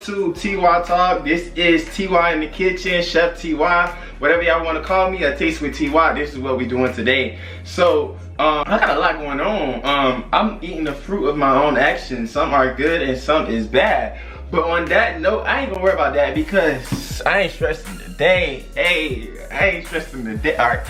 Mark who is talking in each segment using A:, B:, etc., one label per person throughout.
A: To TY Talk. This is TY in the kitchen, Chef TY, whatever y'all want to call me, a taste with TY. This is what we're doing today. So I got a lot going on. I'm eating the fruit of my own actions. Some are good and some is bad. But on that note, I ain't gonna worry about that because I ain't stressing the day. Hey, I ain't stressing the day. Alright.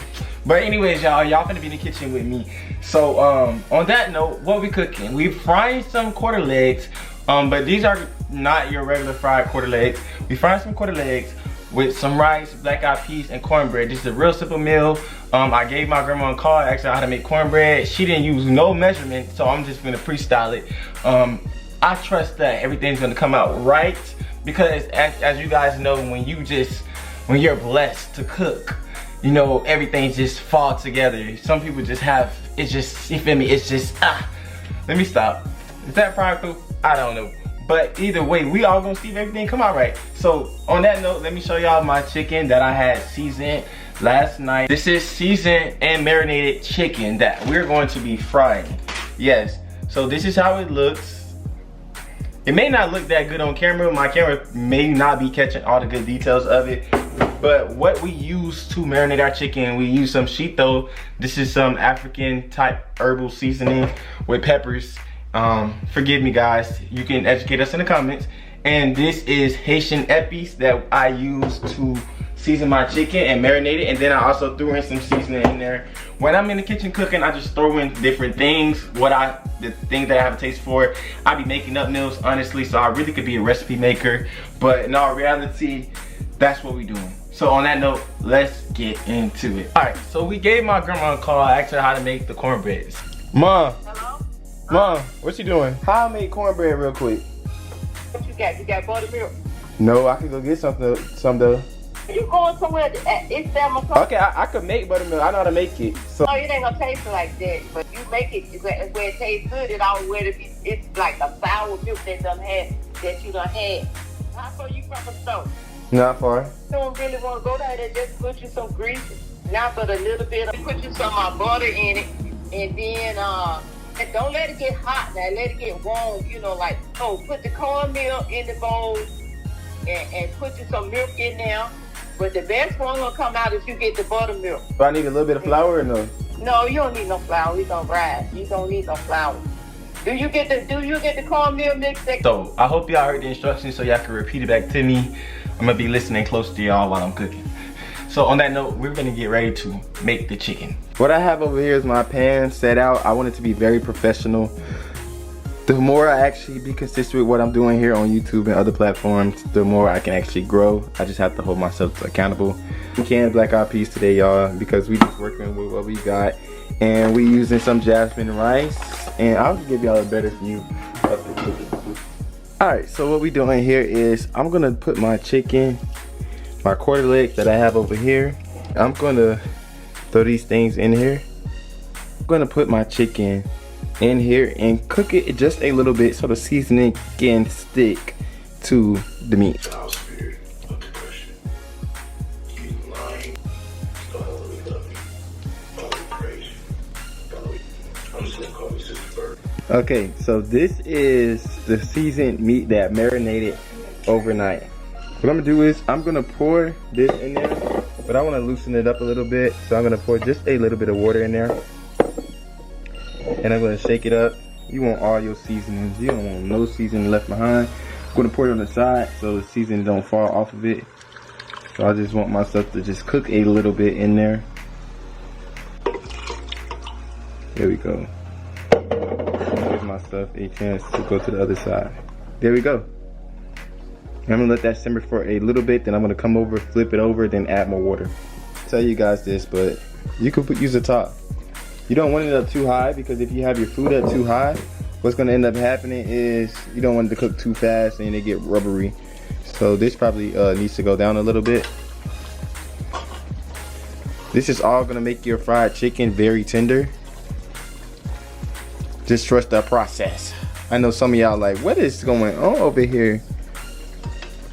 A: But anyways, y'all finna be in the kitchen with me. So on that note, what we cooking? We frying some quarter legs. But these are not your regular fried quarter legs. We frying some quarter legs with some rice, black eyed peas, and cornbread. This is a real simple meal. I gave my grandma a call, asked her how to make cornbread. She didn't use no measurement, so I'm just gonna freestyle it. I trust that everything's gonna come out right because as you guys know, when you're blessed to cook, you know, everything just fall together. Some people just have, it's just, you feel me, it's just, let me stop. Is that prideful? I don't know. But either way, we all gonna see if everything come out right. So on that note, let me show y'all my chicken that I had seasoned last night. This is seasoned and marinated chicken that we're going to be frying. Yes, so this is how it looks. It may not look that good on camera. My camera may not be catching all the good details of it. But what we use to marinate our chicken, we use some shito. This is some African type herbal seasoning with peppers. Forgive me guys, you can educate us in the comments. And this is Haitian epis that I use to season my chicken and marinate it. And then I also threw in some seasoning in there. When I'm in the kitchen cooking, I just throw in different things, the things that I have a taste for. I be making up meals honestly, so I really could be a recipe maker, but in all reality, that's what we doing. So on that note, let's get into it. All right, so we gave my grandma a call, asked her how to make the cornbreads. Mom.
B: Hello?
A: Mom, what you doing? How I make cornbread real quick?
B: What you got? You got buttermilk?
A: No, I could go get some though.
B: You going somewhere at East Amazon?
A: Okay, I could make buttermilk. I know how to make it. So
B: No, it ain't gonna taste like that. But you make it where it tastes good. It always where it's like a sour milk that you done had. How far you from the store?
A: not far.
B: You don't really want to go down there. Just put you some grease, not but a little bit. Put you some butter in it, and then and don't let it get hot. Now let it get warm. You know, like put the cornmeal in the bowl, and put you some milk in there. But the best one gonna come out if you get the buttermilk.
A: Do I need a little bit of flour or no?
B: No, you don't need no flour. It's gonna rise. You don't need no flour. Do you get the cornmeal mix?
A: So I hope y'all heard the instructions so y'all can repeat it back to me. I'm gonna be listening close to y'all while I'm cooking. So on that note, we're gonna get ready to make the chicken. What I have over here is my pan set out. I want it to be very professional. The more I actually be consistent with what I'm doing here on YouTube and other platforms, the more I can actually grow. I just have to hold myself accountable. We canned black eyed peas today, y'all, because we just working with what we got. And we using some jasmine rice. And I'll just give y'all a better view of the cooking. Alright, so what we doing here is I'm gonna put my chicken, my quarter leg that I have over here. I'm gonna throw these things in here. I'm gonna put my chicken in here and cook it just a little bit so the seasoning can stick to the meat. Okay, so this is the seasoned meat that marinated overnight. What I'm gonna do is I'm gonna pour this in there, but I want to loosen it up a little bit, so I'm gonna pour just a little bit of water in there. And I'm gonna shake it up. You want all your seasonings. You don't want no seasoning left behind. I'm gonna pour it on the side so the seasoning don't fall off of it. So I just want myself to just cook a little bit in there. There we go. Give myself a chance to go to the other side. There we go. I'm gonna let that simmer for a little bit, then I'm gonna come over, flip it over, then add more water. I'll tell you guys this, but you could use the top. You don't want it up too high, because if you have your food up too high, what's gonna end up happening is you don't want it to cook too fast and it get rubbery. So this probably needs to go down a little bit. This is all gonna make your fried chicken very tender. Just trust the process. I know some of y'all like, what is going on over here?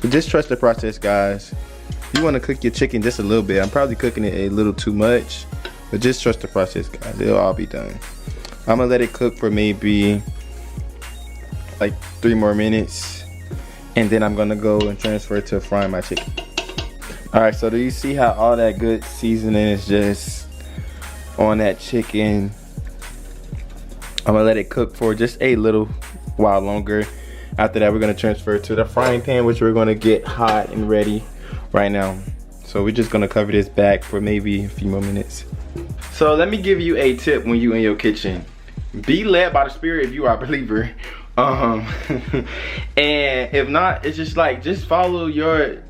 A: But just trust the process, guys. You wanna cook your chicken just a little bit. I'm probably cooking it a little too much. But just trust the process, guys. It'll all be done. I'm gonna let it cook for maybe like 3 more minutes. and then I'm gonna go and transfer to frying my chicken. All right, so do you see how all that good seasoning is just on that chicken? I'm gonna let it cook for just a little while longer. After that, we're gonna transfer to the frying pan, which we're gonna get hot and ready right now. So we're just gonna cover this back for maybe a few more minutes. So let me give you a tip when you in your kitchen. Be led by the Spirit if you are a believer. And if not, it's just like, just follow your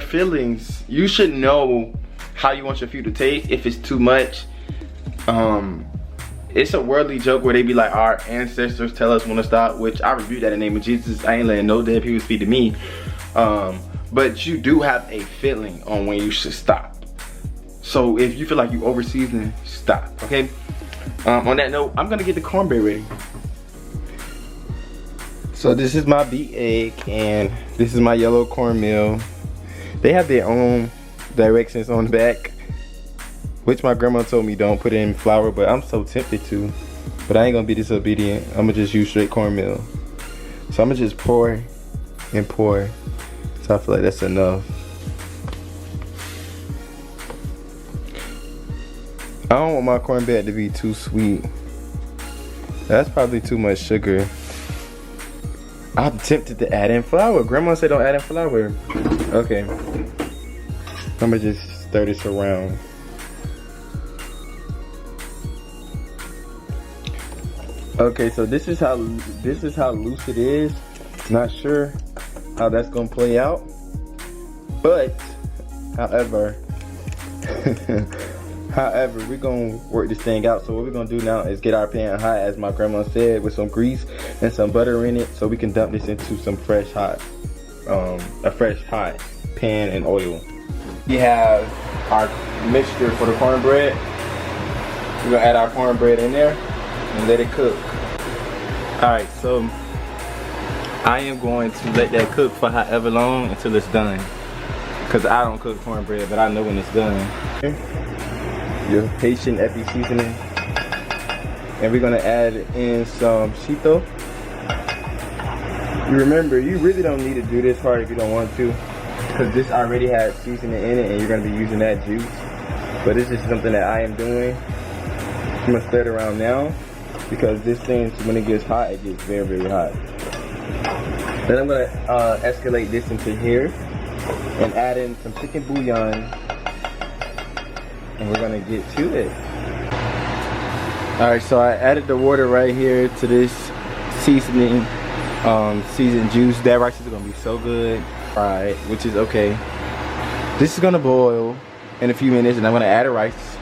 A: feelings. You should know how you want your food to taste. If it's too much, it's a worldly joke where they be like, our ancestors tell us when to stop, which I rebuke that in the name of Jesus. I ain't letting no dead people speak to me. But you do have a feeling on when you should stop. So if you feel like you over seasoning, stop, okay? On that note, I'm gonna get the cornbread ready. So this is my beet egg and this is my yellow cornmeal. They have their own directions on the back, which my grandma told me don't put it in flour, but I'm so tempted to. But I ain't gonna be disobedient. I'm gonna just use straight cornmeal. So I'm gonna just pour and pour. So I feel like that's enough. I don't want my cornbread to be too sweet. That's probably too much sugar. I'm tempted to add in flour. Grandma said don't add in flour. Okay. I'm gonna just stir this around. Okay, so this is how loose it is. Not sure how that's gonna play out, but however we're gonna work this thing out. So what we're gonna do now is get our pan hot, as my grandma said, with some grease and some butter in it, so we can dump this into some fresh hot pan and oil. We have our mixture for the cornbread. We're gonna add our cornbread in there and let it cook. Alright, so I am going to let that cook for however long until it's done. Because I don't cook cornbread, but I know when it's done. Your Haitian epi seasoning. And we're gonna add in some chito. You remember, you really don't need to do this part if you don't want to, because this already has seasoning in it and you're gonna be using that juice. But this is something that I am doing. I'm gonna stir it around now, because this thing, when it gets hot, it gets very, very hot. Then I'm gonna escalate this into here and add in some chicken bouillon, and we're gonna get to it. All right, so I added the water right here to this seasoning, seasoned juice. That rice is gonna be so good fried, which is okay. This is gonna boil in a few minutes, and I'm gonna add the rice.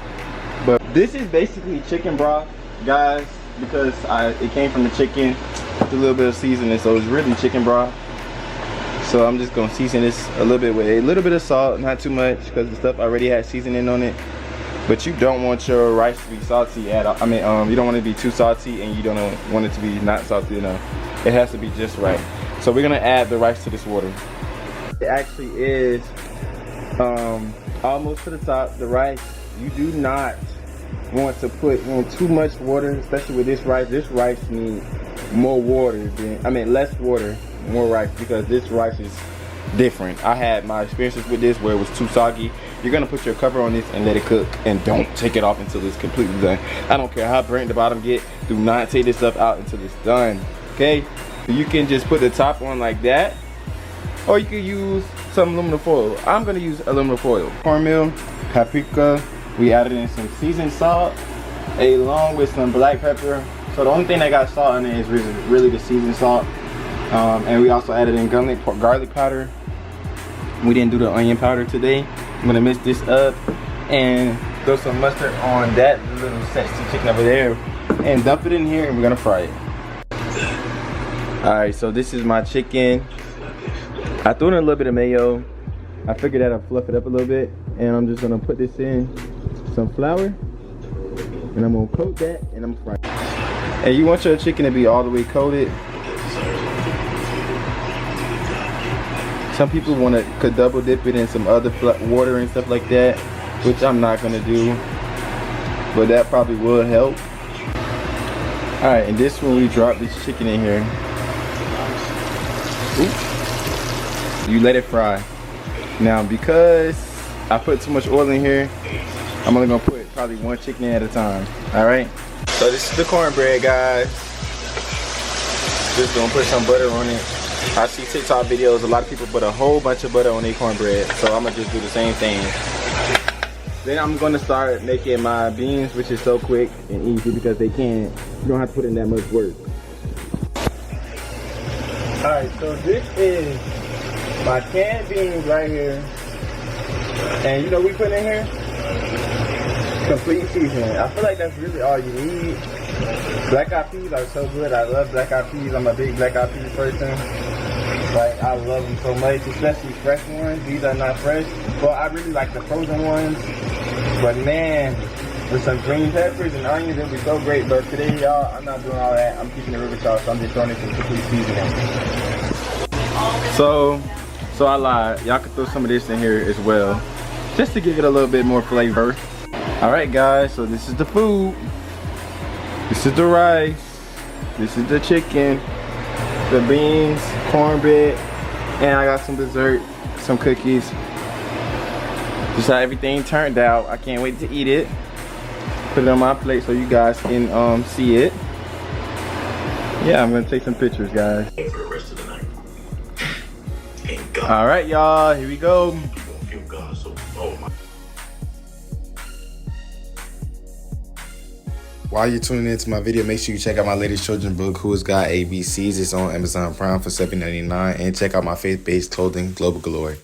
A: But this is basically chicken broth, guys, because it came from the chicken with a little bit of seasoning, so it's really chicken broth. So I'm just gonna season this a little bit with a little bit of salt, not too much, because the stuff already has seasoning on it. But you don't want your rice to be salty at all. I mean, you don't want it to be too salty, and you don't want it to be not salty enough. It has to be just right. So we're gonna add the rice to this water. It actually is almost to the top. The rice, you do not want to put in too much water, especially with this rice. This rice needs more water than, less water, more rice, because this rice is different. I had my experiences with this where it was too soggy. You're gonna put your cover on this and let it cook, and don't take it off until it's completely done. I don't care how burnt the bottom get, do not take this stuff out until it's done, okay? You can just put the top on like that, or you can use some aluminum foil. I'm gonna use aluminum foil. Cornmeal, paprika, we added in some seasoned salt, along with some black pepper. So the only thing that got salt in it is really the seasoned salt. And we also added in garlic powder. We didn't do the onion powder today. I'm gonna mix this up and throw some mustard on that little sexy chicken over there and dump it in here, and we're gonna fry it. All right, so this is my chicken. I threw in a little bit of mayo. I figured that I'd fluff it up a little bit, and I'm just gonna put this in some flour, and I'm gonna coat that, and I'm frying. And you want your chicken to be all the way coated. Some people could double dip it in some other water and stuff like that, which I'm not gonna do, but that probably will help. All right, and this when we drop this chicken in here. Oops. You let it fry. Now, because I put too much oil in here, I'm only gonna put probably one chicken in at a time. All right. So this is the cornbread, guys. Just gonna put some butter on it. I see TikTok videos, a lot of people put a whole bunch of butter on their cornbread, so I'm gonna just do the same thing. Then I'm gonna start making my beans, which is so quick and easy because you don't have to put in that much work. Alright, so this is my canned beans right here. And you know what we put in here? Complete seasoning. I feel like that's really all you need. Black eyed peas are so good. I love black eyed peas. I'm a big black eyed peas person. Like, I love them so much, especially fresh ones. These are not fresh, but I really like the frozen ones. But man, with some green peppers and onions, it'll be so great. But today, y'all, I'm not doing all that. I'm keeping it real with y'all, so I'm just throwing it some complete seasoning. So I lied. Y'all can throw some of this in here as well, just to give it a little bit more flavor. All right, guys. So this is the food. This is the rice. This is the chicken. The beans, cornbread, and I got some dessert, some cookies. Just how everything turned out. I can't wait to eat it. Put it on my plate so you guys can see it. Yeah, I'm gonna take some pictures, guys.
C: For the rest of the night.
A: All right, y'all, here we go.
C: Feel God, so oh my.
D: While you're tuning into my video, make sure you check out my latest children's book, Who's God ABCs. It's on Amazon Prime for $7.99. And check out my faith-based clothing, Global Glory.